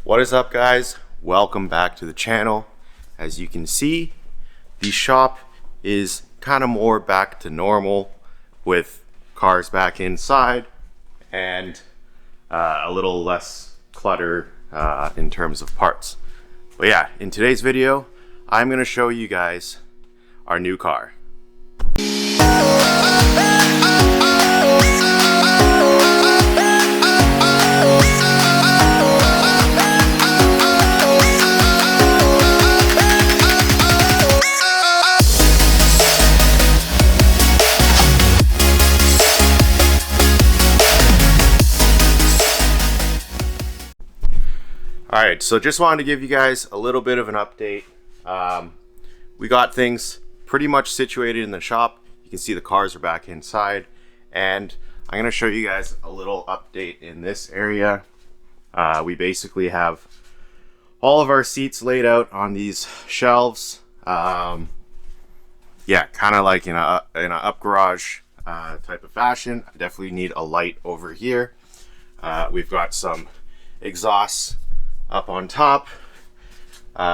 What is up, guys? Welcome back to the channel. As you can see, the shop is kind of more back to normal with cars back inside and a little less clutter in terms of parts. But yeah, in today's video, I'm going to show you guys our new car. Alright, so just wanted to give you guys a little bit of an update. We got things pretty much situated in the shop. You can see the cars are back inside, and I'm going to show you guys a little update in this area. We basically have all of our seats laid out on these shelves. Yeah, kind of like in a up garage type of fashion. I definitely need a light over here. We've got some exhausts up on top,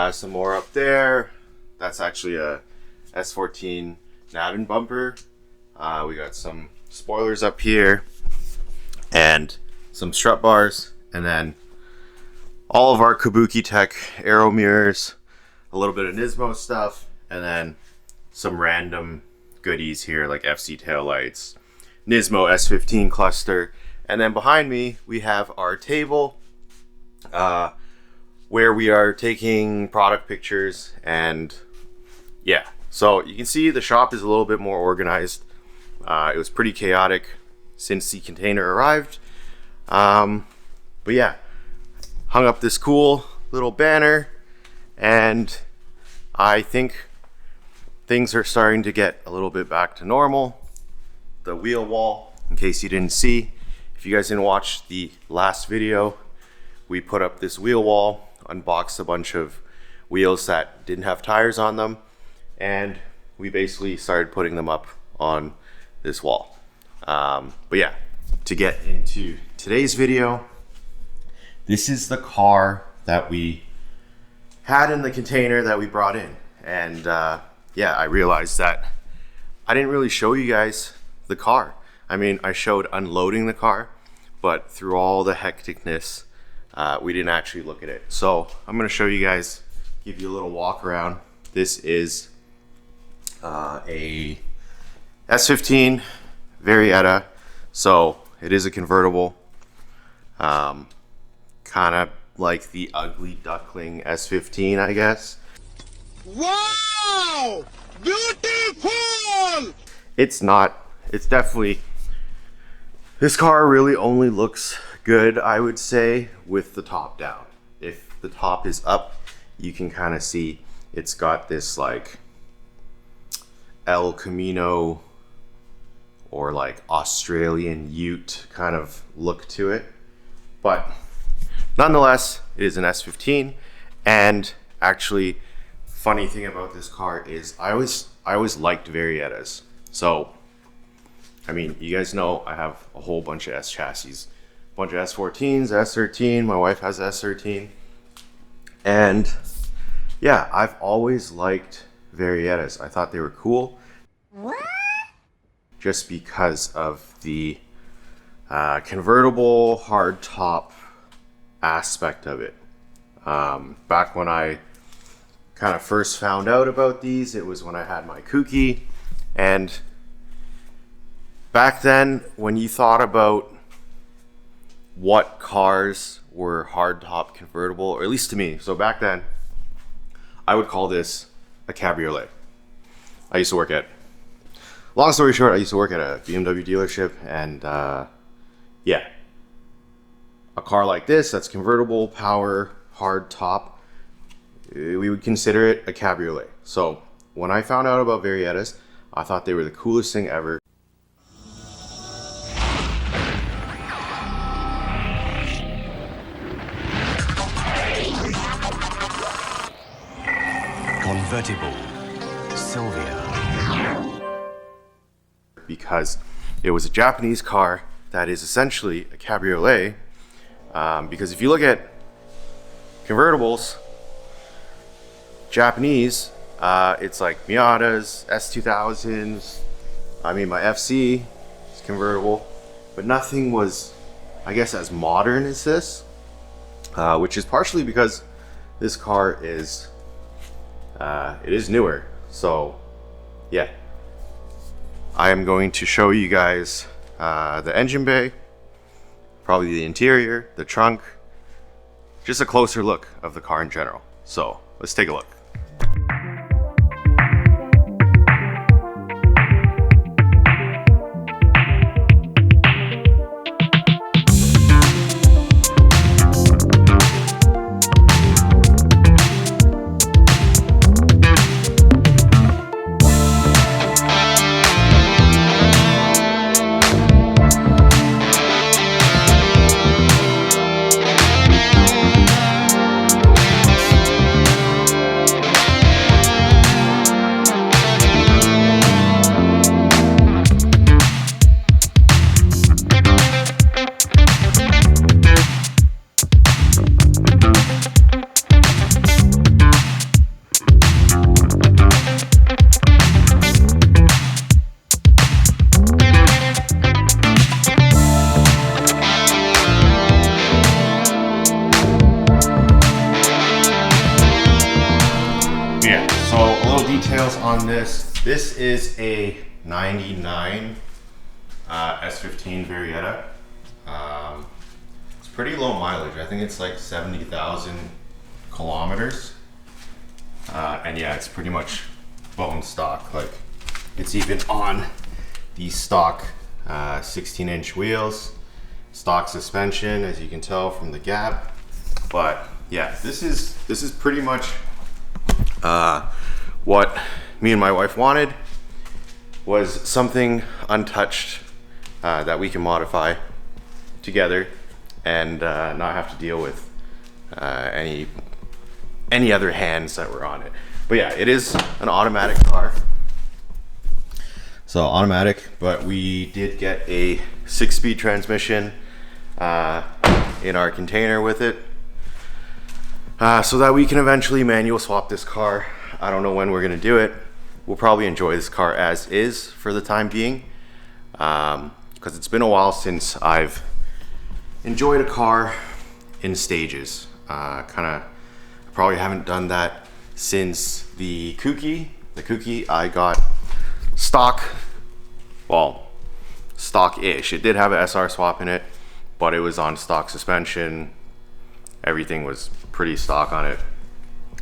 some more up there. That's actually a S15 Varietta bumper. We got some spoilers up here and some strut bars, and then all of our Kabuki Tech aero mirrors, a little bit of Nismo stuff, and then some random goodies here like FC taillights, Nismo S15 cluster, and then behind me we have our table where we are taking product pictures. And yeah, so you can see the shop is a little bit more organized. It was pretty chaotic since the container arrived, but yeah, hung up this cool little banner, and I think things are starting to get a little bit back to normal. The wheel wall, in case you didn't see, if you guys didn't watch the last video, we put up this wheel wall, unboxed a bunch of wheels that didn't have tires on them, and we basically started putting them up on this wall. But yeah, to get into today's video, this is the car that we had in the container that we brought in. And yeah, I realized that I didn't really show you guys the car. I mean, I showed unloading the car, but through all the hecticness, we didn't actually look at it. So I'm going to show you guys, give you a little walk around. This is a S15 Varietta. So it is a convertible, kind of like the ugly duckling S15, I guess. Wow! Beautiful! It's not. It's definitely, this car really only looks good, I would say, with the top down. If the top is up, you can kind of see it's got this like El Camino or like Australian Ute kind of look to it. But nonetheless, it is an S15. And actually, funny thing about this car is I always liked Variettas. So I mean, you guys know I have a whole bunch of S chassis, a bunch of S14s, S13. My wife has S13, and yeah, I've always liked Variettas. I thought they were cool. What? Just because of the convertible hard top aspect of it. Back when I kind of first found out about these, it was when I had my Kuki, and back then, when you thought about what cars were hardtop convertible, or at least to me, so back then, I would call this a cabriolet. I used to work at, long story short, I used to work at a BMW dealership, and yeah, a car like this that's convertible, power, hard top, we would consider it a cabriolet. So when I found out about Variettas, I thought they were the coolest thing ever. Convertible Sylvia. Because it was a Japanese car that is essentially a cabriolet. Because if you look at convertibles, Japanese, it's like Miatas, S2000s. I mean, my FC is convertible, but nothing was, I guess, as modern as this, which is partially because this car is, it is newer. So yeah, I am going to show you guys the engine bay, probably the interior, the trunk, just a closer look of the car in general. So let's take a look. Yeah, so a little details on this. This is a 99 S15 Varietta. It's pretty low mileage. I think it's like 70,000 kilometers. And yeah, it's pretty much bone stock. Like, it's even on the stock 16-inch wheels, stock suspension, as you can tell from the gap. But yeah, this is pretty much what me and my wife wanted, was something untouched that we can modify together and not have to deal with any other hands that were on it. But yeah, it is an automatic car. So automatic, but we did get a 6-speed transmission in our container with it. So that we can eventually manual swap this car. I don't know when we're gonna do it. We'll probably enjoy this car as is for the time being, because it's been a while since I've enjoyed a car in stages. I probably haven't done that since the Kuki. The Kuki I got stock, well, stock-ish. It did have an SR swap in it, but it was on stock suspension. Everything was pretty stock on it.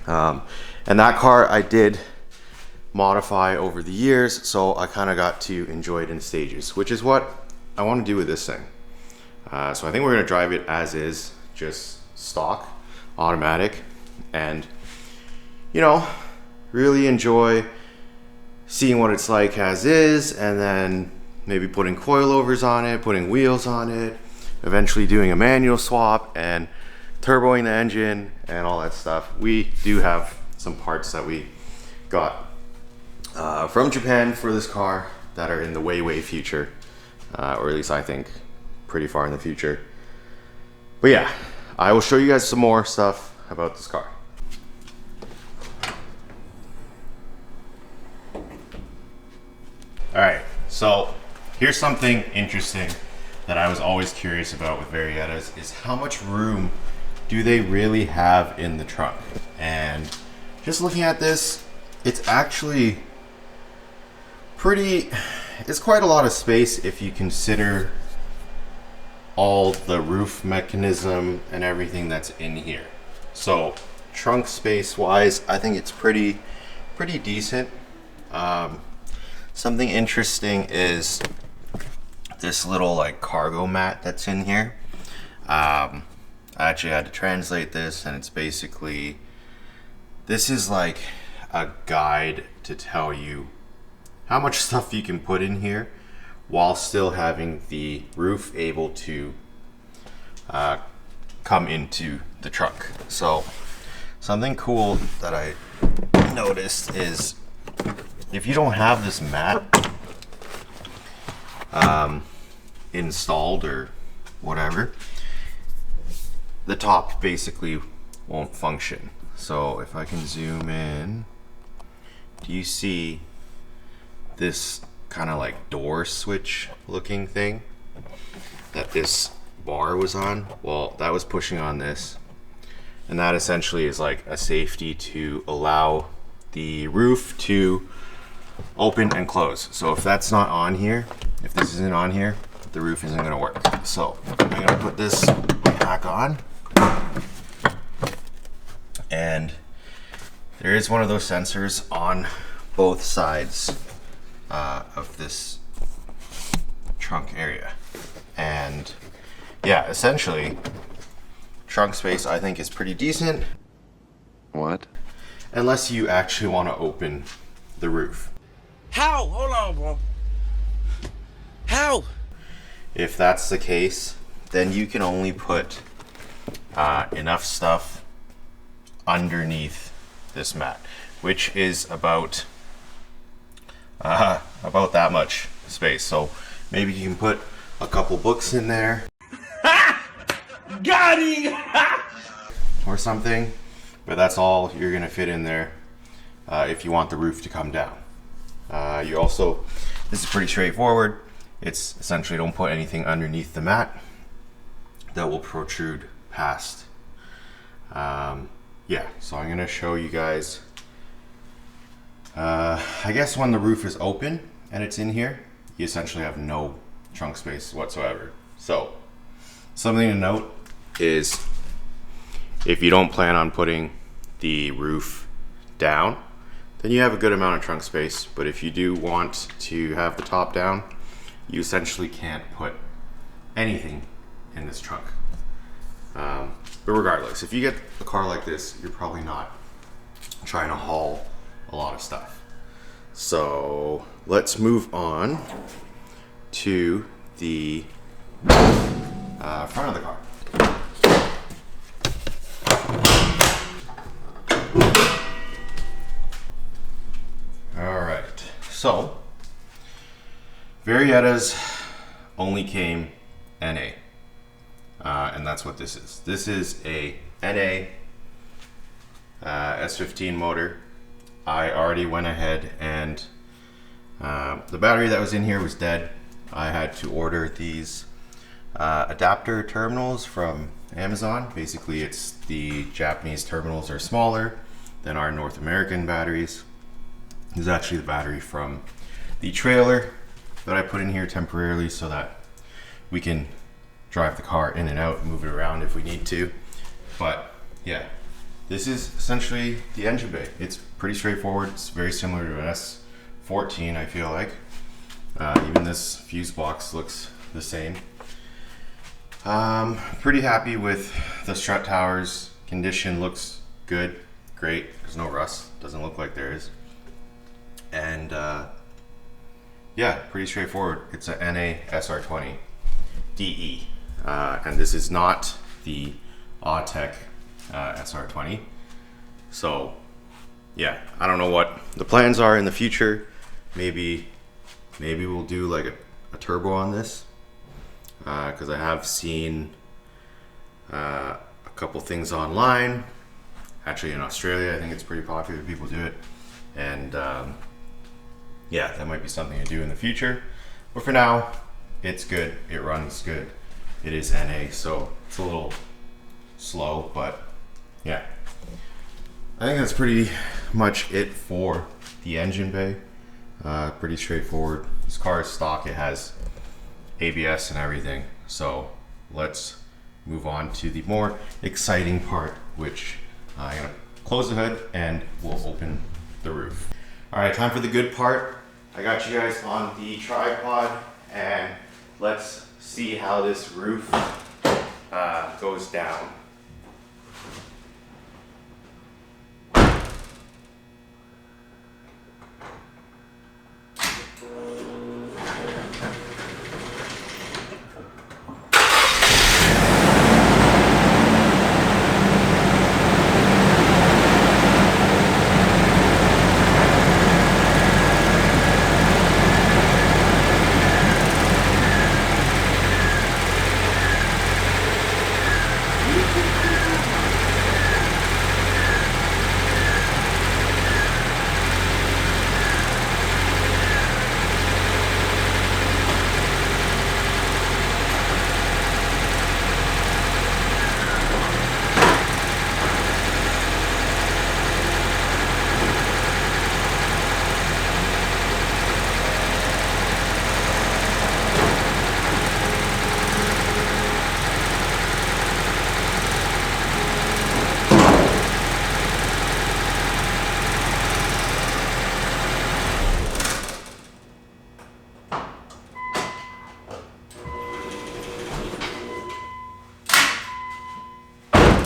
And that car I did modify over the years, so I kind of got to enjoy it in stages, which is what I want to do with this thing. So I think we're going to drive it as is, just stock, automatic, and, you know, really enjoy seeing what it's like as is, and then maybe putting coilovers on it, putting wheels on it, eventually doing a manual swap and turboing the engine and all that stuff. We do have some parts that we got from Japan for this car that are in the way future, or at least I think pretty far in the future. But yeah, I will show you guys some more stuff about this car. Alright, so here's something interesting that I was always curious about with Variettas, is how much room do they really have in the trunk? And just looking at this, it's actually it's quite a lot of space if you consider all the roof mechanism and everything that's in here. So trunk space wise, I think it's pretty decent. Something interesting is this little like cargo mat that's in here. I actually had to translate this, and it's basically, this is like a guide to tell you how much stuff you can put in here while still having the roof able to come into the trunk. So something cool that I noticed is if you don't have this mat installed or whatever, the top basically won't function. So if I can zoom in, do you see this kind of like door switch looking thing that this bar was on? Well, that was pushing on this, and that essentially is like a safety to allow the roof to open and close. So if that's not on here, if this isn't on here, the roof isn't gonna work. So I'm gonna put this back on, and there is one of those sensors on both sides of this trunk area. And yeah, essentially, trunk space I think is pretty decent. What? Unless you actually want to open the roof. How? Hold on, bro. How? If that's the case, then you can only put enough stuff underneath this mat, which is about that much space. So maybe you can put a couple books in there. Got him! Or something, but that's all you're gonna fit in there if you want the roof to come down. You also, this is pretty straightforward. It's essentially don't put anything underneath the mat that will protrude past. Yeah, so I'm gonna show you guys, I guess when the roof is open and it's in here, you essentially have no trunk space whatsoever. So something to note is if you don't plan on putting the roof down, then you have a good amount of trunk space. But if you do want to have the top down, you essentially can't put anything in this trunk. But regardless, if you get a car like this, you're probably not trying to haul a lot of stuff. So let's move on to the front of the car. All right, so Variettas only came NA, and that's what this is. This is a NA S15 motor. I already went ahead and the battery that was in here was dead. I had to order these adapter terminals from Amazon. Basically, it's the Japanese terminals are smaller than our North American batteries. This is actually the battery from the trailer that I put in here temporarily so that we can drive the car in and out and move it around if we need to. But yeah, this is essentially the engine bay. It's pretty straightforward. It's very similar to an S14, I feel like. Even this fuse box looks the same. Pretty happy with the strut towers. Condition looks good, great. There's no rust, doesn't look like there is. And yeah, pretty straightforward. It's a NA SR20 DE, and this is not the Autech SR20. So yeah, I don't know what the plans are in the future. Maybe we'll do like a turbo on this, because I have seen a couple things online. Actually, in Australia, I think it's pretty popular. People do it, and yeah, that might be something to do in the future. But for now, it's good. It runs good. It is NA, so it's a little slow, but yeah. I think that's pretty much it for the engine bay. Pretty straightforward. This car is stock. It has ABS and everything. So let's move on to the more exciting part, which I'm gonna close the hood and we'll open the roof. All right, time for the good part. I got you guys on the tripod, and let's see how this roof goes down.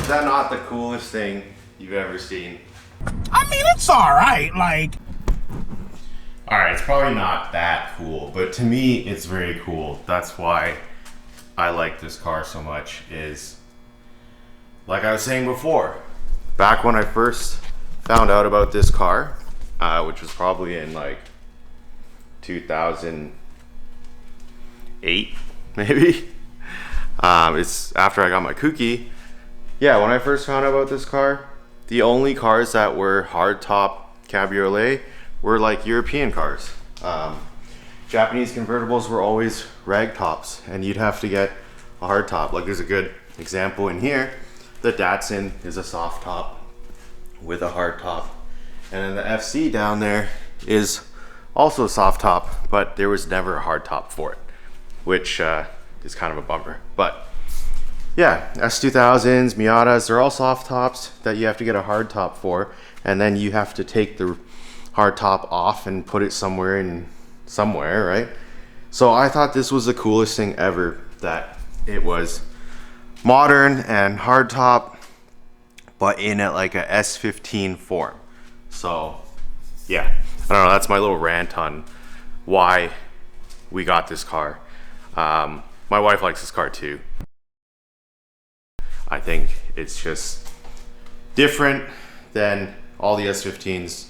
Is that not the coolest thing you've ever seen? I mean, it's alright, like... Alright, it's probably not that cool, but to me, it's very cool. That's why I like this car so much, is, like I was saying before, back when I first found out about this car, which was probably in like 2008, maybe. It's after I got my Kuki. Yeah, when I first found out about this car, the only cars that were hardtop cabriolet were like European cars. Japanese convertibles were always rag tops, and you'd have to get a hardtop. Like there's a good example in here. The Datsun is a soft top with a hardtop, and then the FC down there is also a soft top, but there was never a hardtop for it, which is kind of a bummer. But yeah, S2000s, Miatas, they're all soft tops that you have to get a hard top for, and then you have to take the hard top off and put it somewhere, right? So I thought this was the coolest thing ever, that it was modern and hard top, but in like a S15 form. So yeah, I don't know, that's my little rant on why we got this car. My wife likes this car too. I think it's just different than all the S15s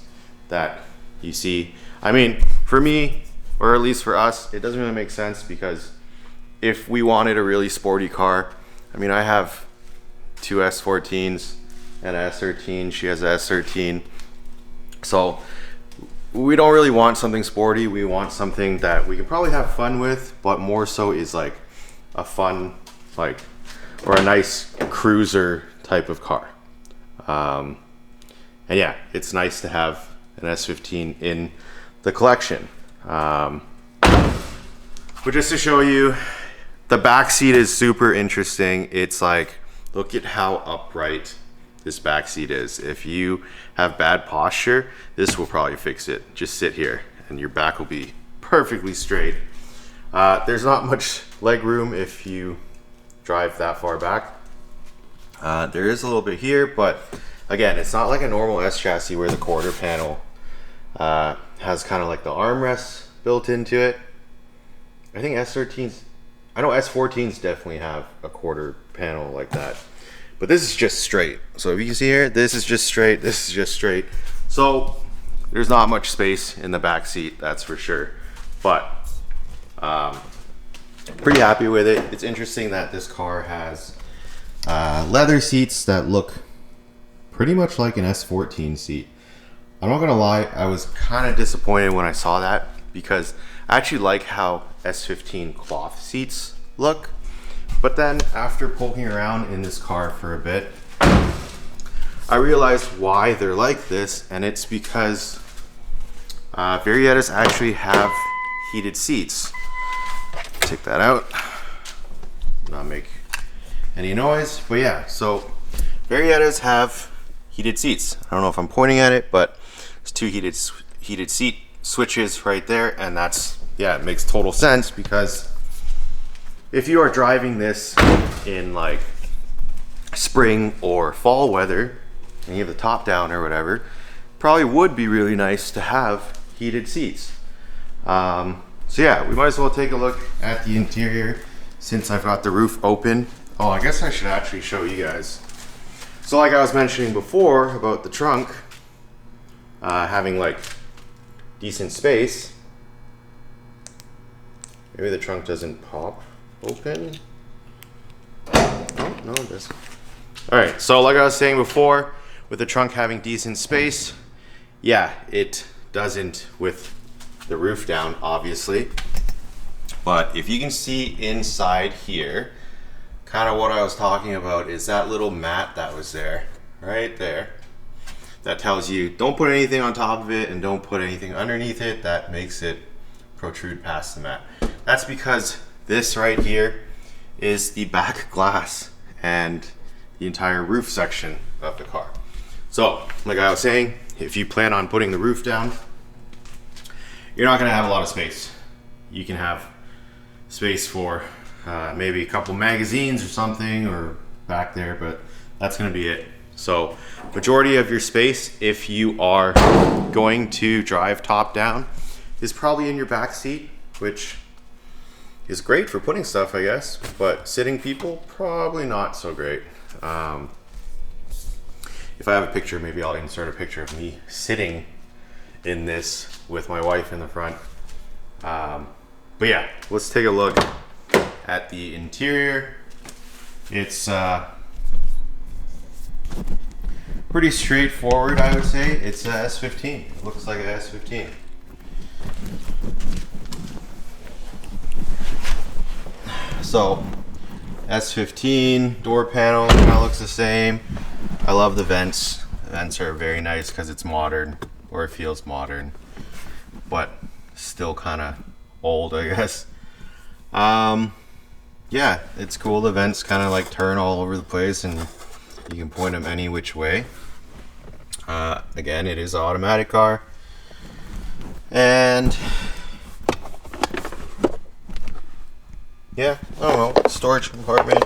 that you see. I mean, for me, or at least for us, it doesn't really make sense, because if we wanted a really sporty car, I mean, I have two S14s and an S13. She has an S13. So we don't really want something sporty. We want something that we can probably have fun with, but more so is like a fun, like, or a nice cruiser type of car. And yeah, it's nice to have an S15 in the collection. But just to show you, the back seat is super interesting. It's like, look at how upright this back seat is. If you have bad posture, this will probably fix it. Just sit here and your back will be perfectly straight. There's not much leg room if you drive that far back. There is a little bit here, but again, it's not like a normal S chassis where the quarter panel has kind of like the armrests built into it. I think S13s, I know S14s definitely have a quarter panel like that, but this is just straight. So if you can see here, this is just straight, this is just straight. So there's not much space in the back seat, that's for sure. But pretty happy with it. It's interesting that this car has leather seats that look pretty much like an S14 seat. I'm not gonna lie, I was kind of disappointed when I saw that, because I actually like how S15 cloth seats look. But then after poking around in this car for a bit, I realized why they're like this, and it's because Variettas actually have heated seats. Take that out, not make any noise. But yeah, so Variettas have heated seats. I don't know if I'm pointing at it, but there's two heated seat switches right there, and that's, yeah, it makes total sense, because if you are driving this in like spring or fall weather and you have the top down or whatever, probably would be really nice to have heated seats. So yeah, we might as well take a look at the interior since I've got the roof open. Oh, I guess I should actually show you guys. So like I was mentioning before about the trunk having like decent space. Maybe the trunk doesn't pop open. Oh, no, it doesn't. All right, so like I was saying before, with the trunk having decent space, yeah, it doesn't with the roof down, obviously. But if you can see inside here, kind of what I was talking about is that little mat that was there, right there. That tells you don't put anything on top of it and don't put anything underneath it. That makes it protrude past the mat. That's because this right here is the back glass and the entire roof section of the car. So, like I was saying, if you plan on putting the roof down, you're not gonna have a lot of space. You can have space for maybe a couple magazines or something, or back there, but that's gonna be it. So majority of your space, if you are going to drive top down, is probably in your back seat, which is great for putting stuff, I guess, but sitting people, probably not so great. If I have a picture, maybe I'll insert a picture of me sitting in this with my wife in the front. But yeah, let's take a look at the interior. It's pretty straightforward, I would say. It's a S15. It looks like a S15. So, S15 door panel kind of looks the same. I love the vents. The vents are very nice because it's modern, or it feels modern, but still kind of old, I guess. Yeah, it's cool. The vents kind of like turn all over the place and you can point them any which way. Again, it is an automatic car. And yeah, I don't know, storage compartment.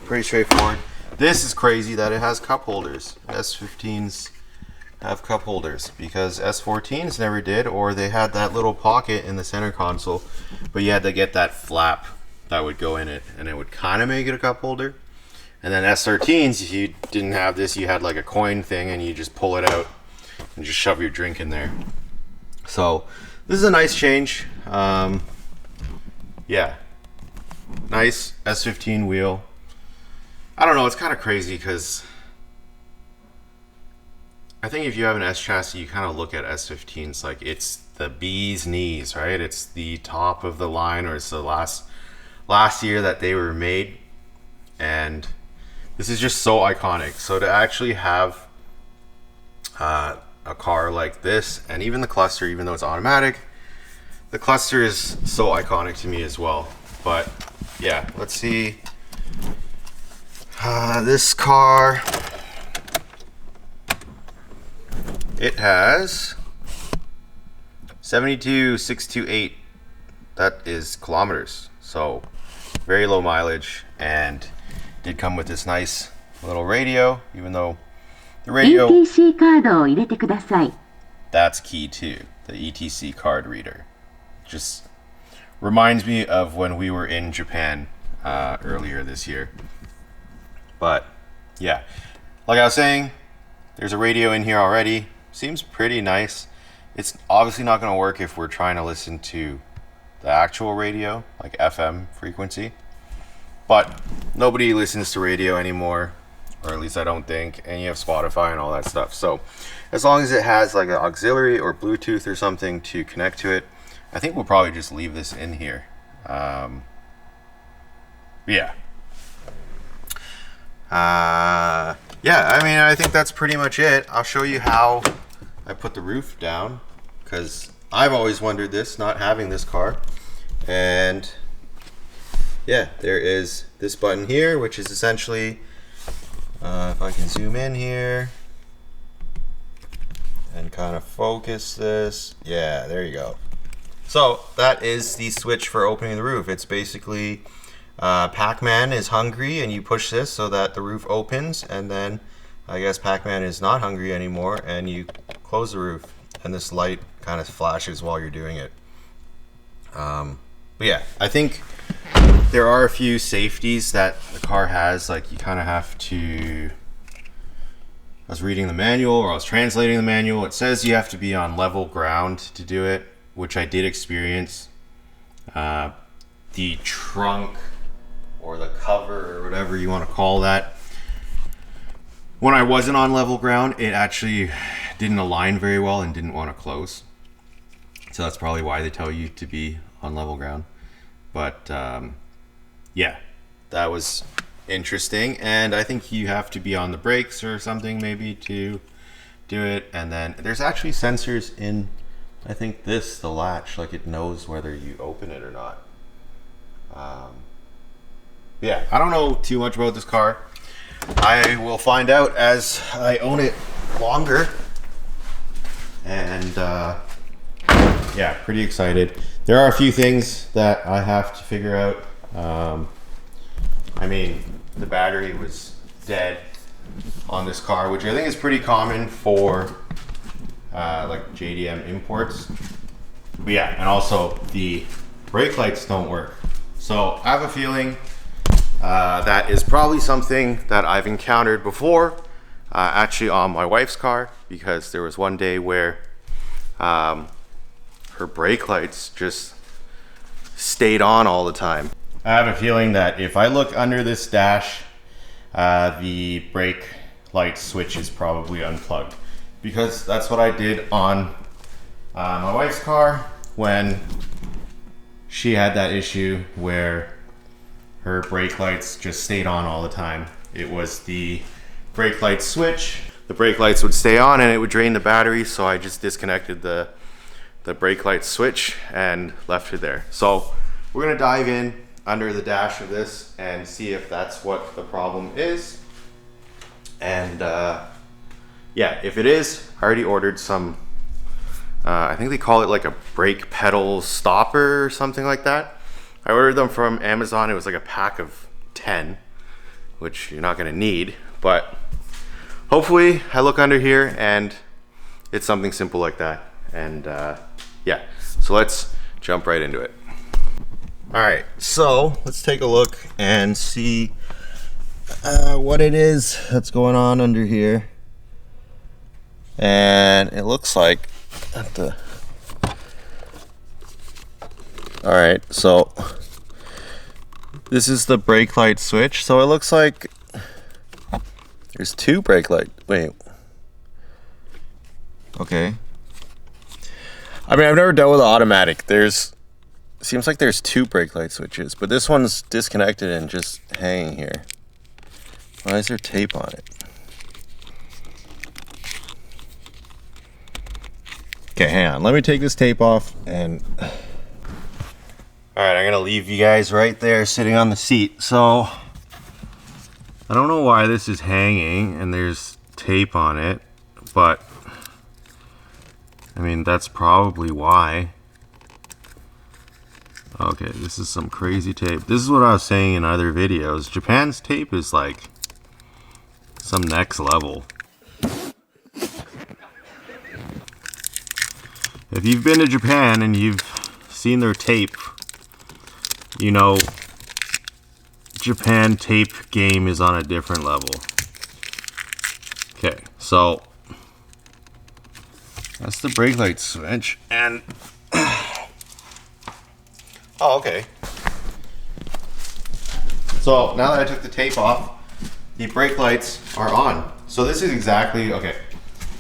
Pretty straightforward. This is crazy that it has cup holders. S15s have cup holders because S14s never did, or they had that little pocket in the center console, but you had to get that flap that would go in it, and it would kind of make it a cup holder. And then S13s, you didn't have this, you had like a coin thing and you just pull it out and just shove your drink in there. So this is a nice change. Yeah, nice S15 wheel. I don't know, it's kind of crazy because I think if you have an S chassis, you kind of look at S15s like it's the bee's knees, right? It's the top of the line, or it's the last year that they were made, and this is just so iconic. So to actually have a car like this, and even the cluster, even though it's automatic, the cluster is so iconic to me as well. But yeah, let's see. This car, it has 72,628. That is kilometers. So very low mileage, and did come with this nice little radio, even though the radio, ETC カードを入れてください. that's key too, the ETC card reader. Just reminds me of when we were in Japan earlier this year. But yeah, like I was saying, there's a radio in here already. Seems pretty nice. It's obviously not going to work if we're trying to listen to the actual radio, like FM frequency. But nobody listens to radio anymore, or at least I don't think, and you have Spotify and all that stuff. So as long as it has like an auxiliary or Bluetooth or something to connect to it, I think we'll probably just leave this in here. Yeah. Yeah, I mean, I think that's pretty much it. I'll show you how I put the roof down, because I've always wondered this, not having this car. And yeah, there is this button here, which is essentially, if I can zoom in here and kind of focus this, yeah, there you go. So that is the switch for opening the roof. It's basically Pac-Man is hungry and you push this so that the roof opens, and then I guess Pac-Man is not hungry anymore and you close the roof, and this light kind of flashes while you're doing it. But yeah, I think there are a few safeties that the car has. Like you kind of have to, I was reading the manual, or I was translating the manual. It says you have to be on level ground to do it, which I did experience. The trunk, or the cover, or whatever you want to call that, when I wasn't on level ground, it actually didn't align very well and didn't want to close. So that's probably why they tell you to be on level ground. But yeah, that was interesting. And I think you have to be on the brakes or something maybe to do it. And then there's actually sensors in, I think this, the latch, like it knows whether you open it or not. Yeah, I don't know too much about this car. I will find out as I own it longer. And yeah, pretty excited. There are a few things that I have to figure out. I mean, the battery was dead on this car, which I think is pretty common for like JDM imports. But yeah, and also the brake lights don't work. So I have a feeling that is probably something that I've encountered before, actually on my wife's car, because there was one day where her brake lights just stayed on all the time. I have a feeling that if I look under this dash, the brake light switch is probably unplugged, because that's what I did on my wife's car when she had that issue where her brake lights just stayed on all the time. It was the brake light switch. The brake lights would stay on and it would drain the battery, so I just disconnected the brake light switch and left it there. So we're gonna dive in under the dash of this and see if that's what the problem is. And yeah, if it is, I already ordered some, I think they call it like a brake pedal stopper or something like that. I ordered them from Amazon. It was like a pack of 10, which you're not gonna need, but hopefully I look under here and it's something simple like that. And yeah, so let's jump right into it. All right, so let's take a look and see what it is that's going on under here. And it looks like at the, all right, so this is the brake light switch. So it looks like there's two brake light, wait. Okay. I mean, I've never dealt with the automatic. Seems like there's two brake light switches, but this one's disconnected and just hanging here. Why is there tape on it? Okay, hang on. Let me take this tape off and... Alright, I'm gonna leave you guys right there sitting on the seat. So, I don't know why this is hanging and there's tape on it, but I mean, that's probably why. Okay, this is some crazy tape. This is what I was saying in other videos. Japan's tape is like some next level. If you've been to Japan and you've seen their tape, you know Japan tape game is on a different level. Okay, so that's the brake light switch, and oh, okay. So now that I took the tape off, the brake lights are on. So this is exactly, okay,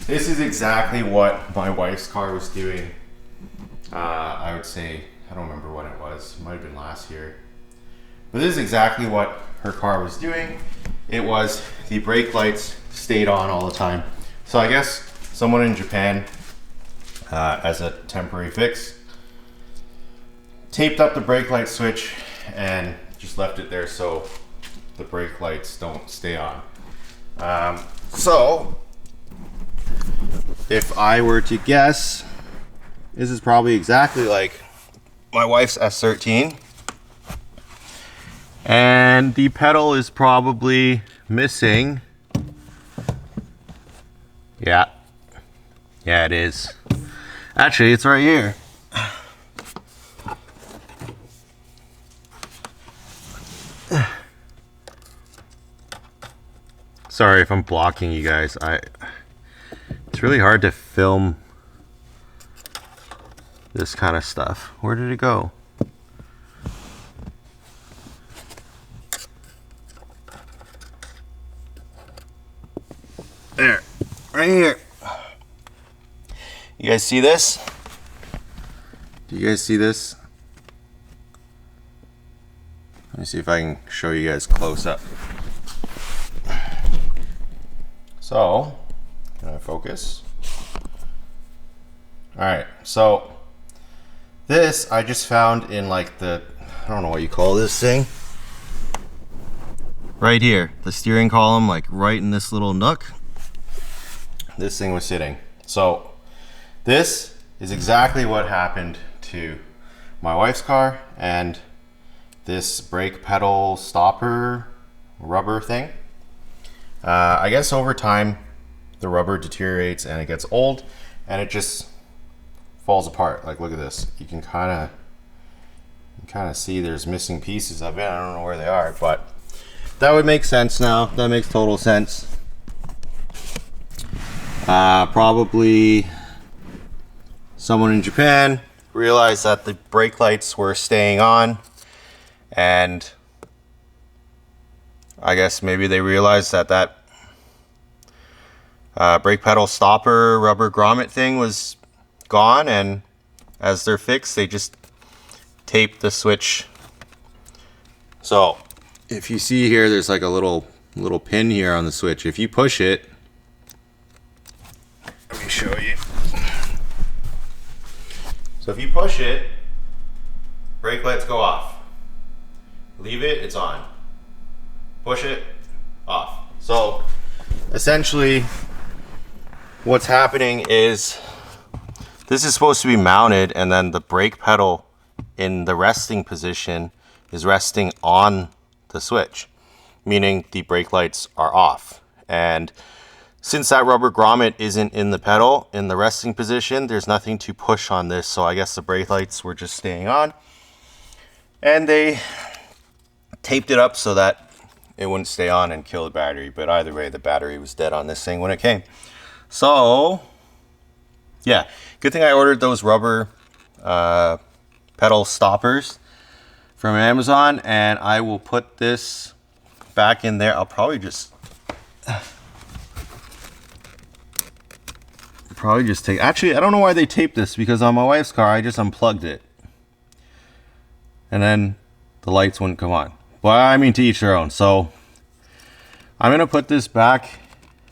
this is exactly what my wife's car was doing. I would say, I don't remember what it was. It might have been last year. But this is exactly what her car was doing. It was the brake lights stayed on all the time. So I guess someone in Japan, as a temporary fix, taped up the brake light switch and just left it there so the brake lights don't stay on. So if I were to guess, this is probably exactly like my wife's S13, and the pedal is probably missing. Yeah, it is. Actually, it's right here. Sorry if I'm blocking you guys. It's really hard to film this kind of stuff. Where did it go? There, right here. You guys see this? Do you guys see this? Let me see if I can show you guys close up. So, can I focus? Alright, so this I just found in like the, I don't know what you call this thing. Right here, the steering column, like right in this little nook. This thing was sitting. So this is exactly what happened to my wife's car, and this brake pedal stopper, rubber thing. I guess over time the rubber deteriorates and it gets old and it just falls apart. Like, look at this. You can kind of see there's missing pieces of it. I don't know where they are, but that would make sense now. That makes total sense. Probably someone in Japan realized that the brake lights were staying on, and I guess maybe they realized that brake pedal stopper rubber grommet thing was gone, and as their fix they just taped the switch. So if you see here, there's like a little pin here on the switch. If you push it, let me show you. So if you push it, brake lights go off. Leave it, it's on. Push it, off. So essentially what's happening is this is supposed to be mounted, and then the brake pedal in the resting position is resting on the switch, meaning the brake lights are off. And since that rubber grommet isn't in the pedal, in the resting position, there's nothing to push on this. So I guess the brake lights were just staying on, and they taped it up so that it wouldn't stay on and kill the battery. But either way, the battery was dead on this thing when it came. So yeah, good thing I ordered those rubber pedal stoppers from Amazon, and I will put this back in there. I'll probably just take, actually I don't know why they taped this, because on my wife's car I just unplugged it and then the lights wouldn't come on. Well, I mean, to each their own. So I'm gonna put this back,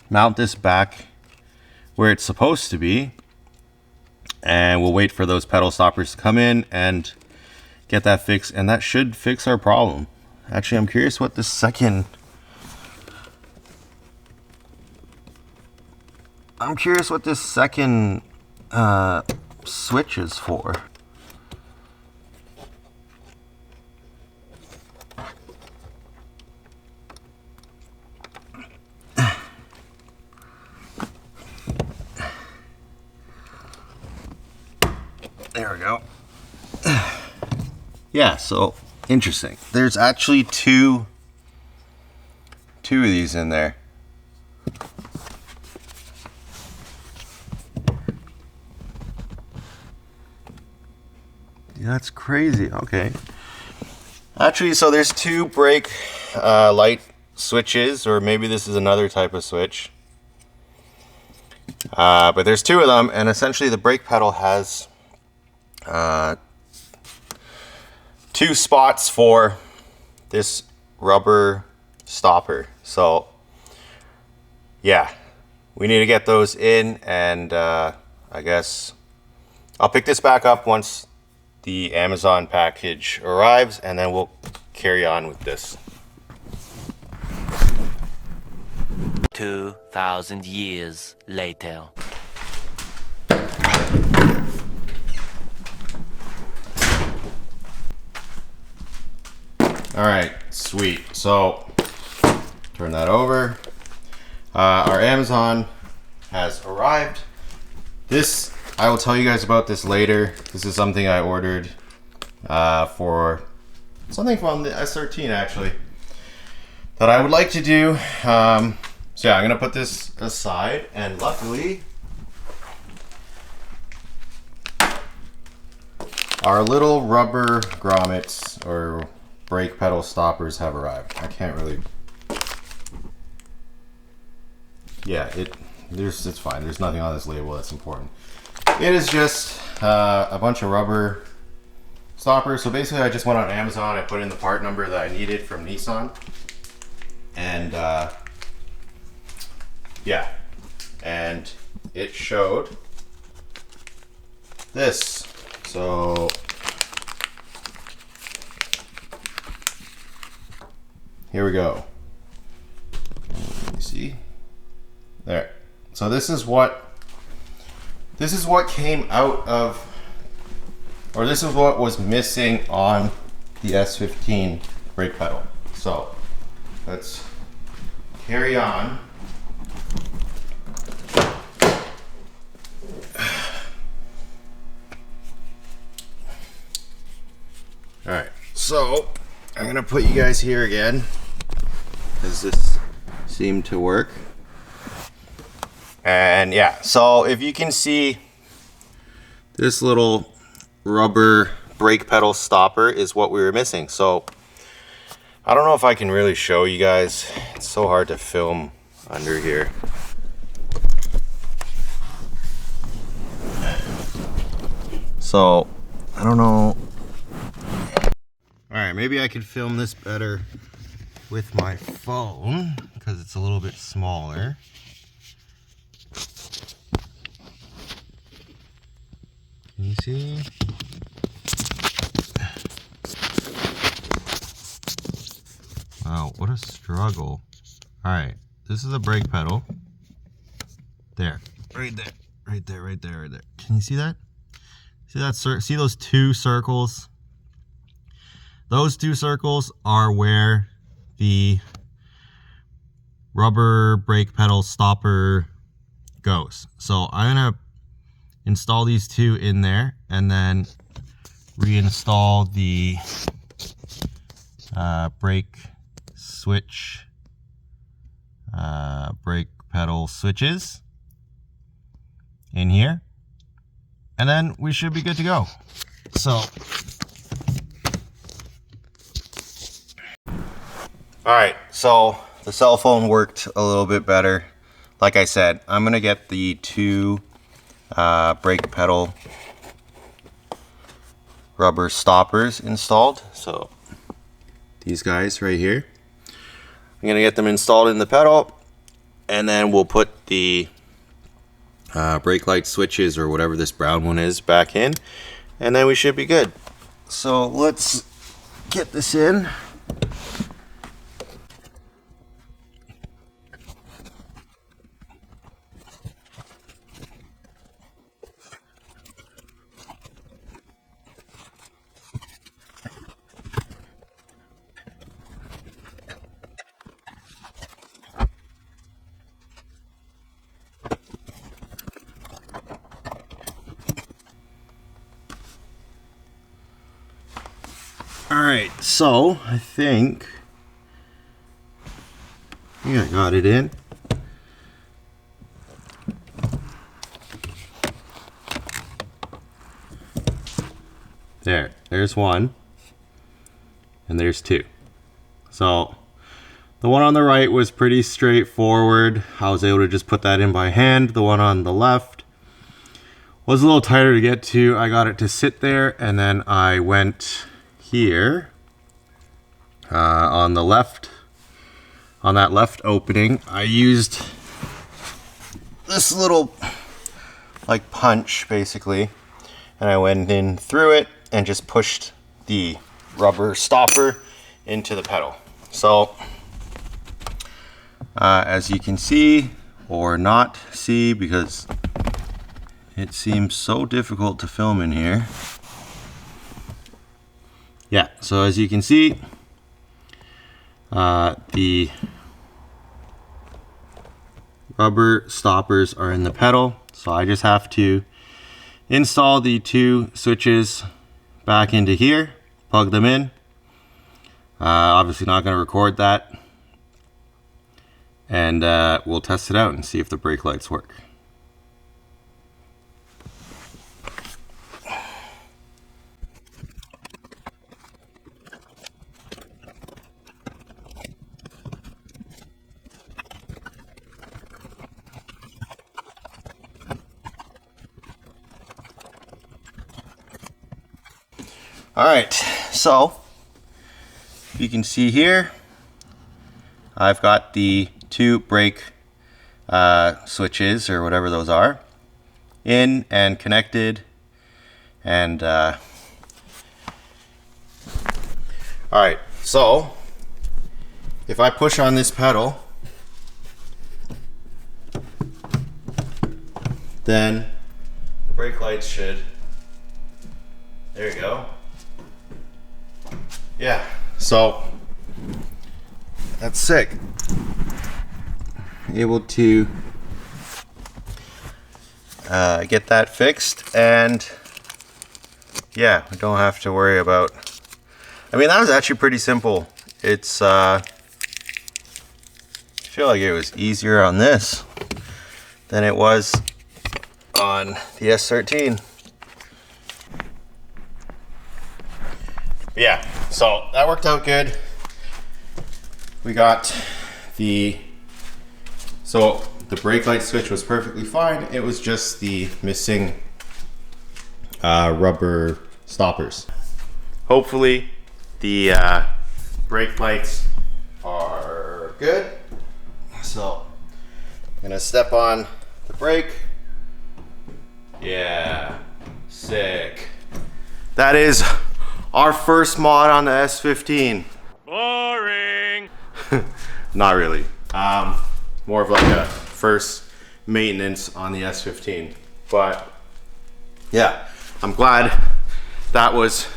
mount this back where it's supposed to be, and we'll wait for those pedal stoppers to come in and get that fixed, and that should fix our problem. Actually, I'm curious what this second switch is for. There we go. Yeah, so interesting. There's actually two of these in there. That's crazy. Okay. Actually, so there's two brake light switches, or maybe this is another type of switch. But there's two of them, and essentially the brake pedal has two spots for this rubber stopper. So yeah, we need to get those in, and I guess I'll pick this back up once the Amazon package arrives, and then we'll carry on with this. 2,000 years later. All right, sweet. So turn that over. Our Amazon has arrived. This, I will tell you guys about this later. This is something I ordered for something from the S13 actually that I would like to do. So yeah, I'm gonna put this aside, and luckily our little rubber grommets or brake pedal stoppers have arrived. I can't really, yeah, it's fine. There's nothing on this label that's important. It is just a bunch of rubber stoppers. So basically I just went on Amazon, I put in the part number that I needed from Nissan, and yeah, and it showed this. So here we go. You see? There. So this is what came out of, or this is what was missing on the S15 brake pedal. So let's carry on. All right, so I'm gonna put you guys here again, because this seemed to work. And yeah, so if you can see, this little rubber brake pedal stopper is what we were missing. So I don't know if I can really show you guys. It's so hard to film under here. So I don't know. All right, maybe I could film this better with my phone because it's a little bit smaller. Can you see? Wow, what a struggle. All right, this is a brake pedal. There, right there, right there, right there, right there. Can you see that? See that? See those two circles? Those two circles are where the rubber brake pedal stopper goes. So I'm gonna install these two in there and then reinstall the brake switch, brake pedal switches in here, and then we should be good to go. So alright, so the cell phone worked a little bit better. Like I said, I'm gonna get the two brake pedal rubber stoppers installed. So these guys right here, I'm gonna get them installed in the pedal, and then we'll put the brake light switches or whatever this brown one is back in, and then we should be good. So let's get this in. Alright, so I think I got it in. There's one, and there's two. So the one on the right was pretty straightforward. I was able to just put that in by hand. The one on the left was a little tighter to get to. I got it to sit there, and then I went here on the left, on that left opening, I used this little like punch basically, and I went in through it and just pushed the rubber stopper into the pedal. So as you can see, or not see because it seems so difficult to film in here. Yeah, so as you can see, the rubber stoppers are in the pedal. So I just have to install the two switches back into here, plug them in. Obviously not going to record that. And we'll test it out and see if the brake lights work. Alright, so you can see here I've got the two brake switches or whatever those are in and connected, and alright, so if I push on this pedal, then the brake lights should, there you go. Yeah, so that's sick. Able to get that fixed, and yeah, we don't have to worry about. I mean, that was actually pretty simple. It's I feel like it was easier on this than it was on the S13. Yeah, so that worked out good. We got the brake light switch was perfectly fine. It was just the missing rubber stoppers. Hopefully the brake lights are good. So I'm gonna step on the brake. Yeah, sick. That is our first mod on the S15. Boring. Not really. More of like a first maintenance on the S15. But yeah, I'm glad that was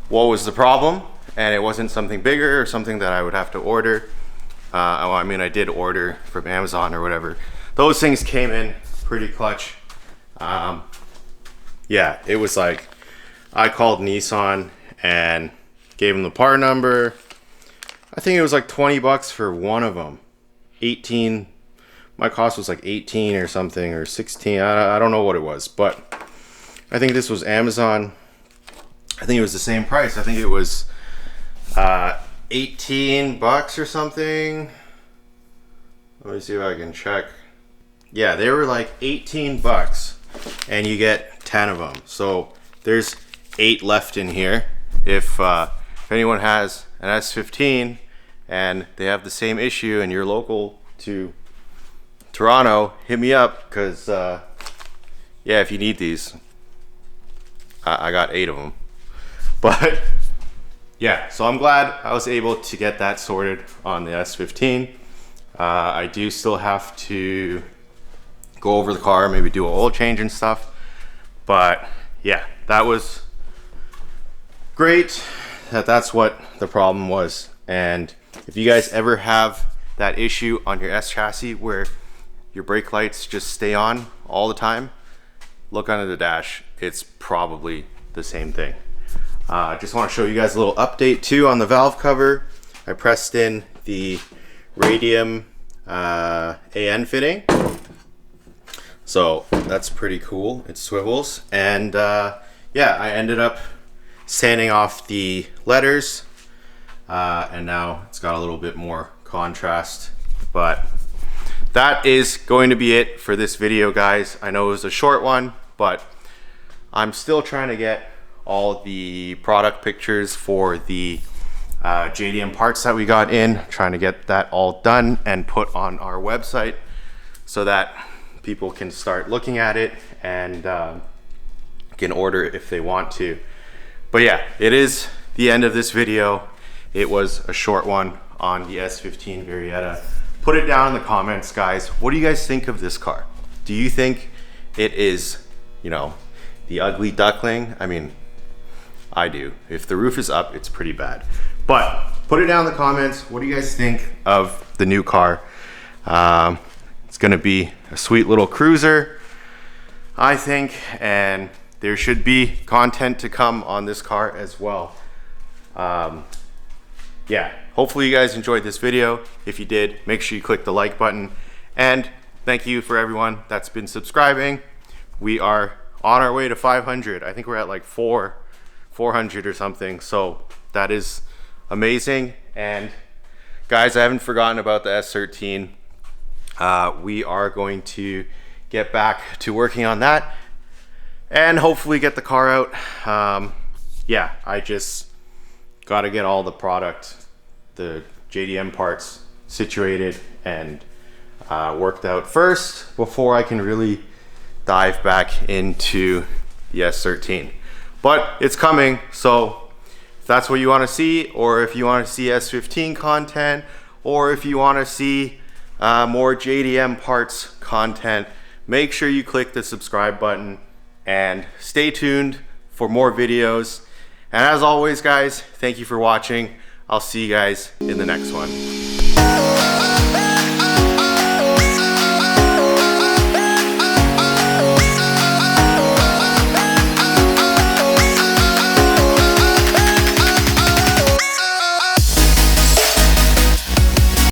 what was the problem, and it wasn't something bigger or something that I would have to order. I mean, I did order from Amazon or whatever. Those things came in pretty clutch. Yeah, it was like, I called Nissan and gave them the part number. I think it was like 20 bucks for one of them. 18, my cost was like 18 or something, or 16. I don't know what it was, but I think this was Amazon. I think it was the same price. I think it was 18 bucks or something. Let me see if I can check. Yeah, they were like 18 bucks and you get 10 of them. So there's 8 left in here. If anyone has an S15 and they have the same issue and you're local to Toronto, hit me up, because yeah, if you need these, I got 8 of them. But yeah, so I'm glad I was able to get that sorted on the S15. I do still have to go over the car, maybe do an oil change and stuff. But yeah, that was great. That's what the problem was. And if you guys ever have that issue on your S chassis where your brake lights just stay on all the time, look under the dash. It's probably the same thing. Just want to show you guys a little update too on the valve cover. I pressed in the radium AN fitting, so that's pretty cool. It swivels, and yeah, I ended up sanding off the letters, and now it's got a little bit more contrast. But that is going to be it for this video, guys. I know it was a short one, but I'm still trying to get all the product pictures for the JDM parts that we got in, trying to get that all done and put on our website so that people can start looking at it and can order if they want to. But yeah, it is the end of this video. It was a short one on the S15 Varietta. Put it down in the comments, guys. What do you guys think of this car? Do you think it is, you know, the ugly duckling? I mean, I do. If the roof is up, it's pretty bad. But put it down in the comments. What do you guys think of the new car? It's gonna be a sweet little cruiser, I think, and there should be content to come on this car as well. Yeah, hopefully you guys enjoyed this video. If you did, make sure you click the like button, and thank you for everyone that's been subscribing. We are on our way to 500. I think we're at like 400 or something, so that is amazing. And guys, I haven't forgotten about the S13. We are going to get back to working on that and hopefully get the car out. Yeah, I just got to get all the product, the JDM parts situated and worked out first before I can really dive back into the S13. But it's coming, so if that's what you want to see, or if you want to see S15 content, or if you want to see more JDM parts content, make sure you click the subscribe button and stay tuned for more videos. And as always, guys, thank you for watching. I'll see you guys in the next one.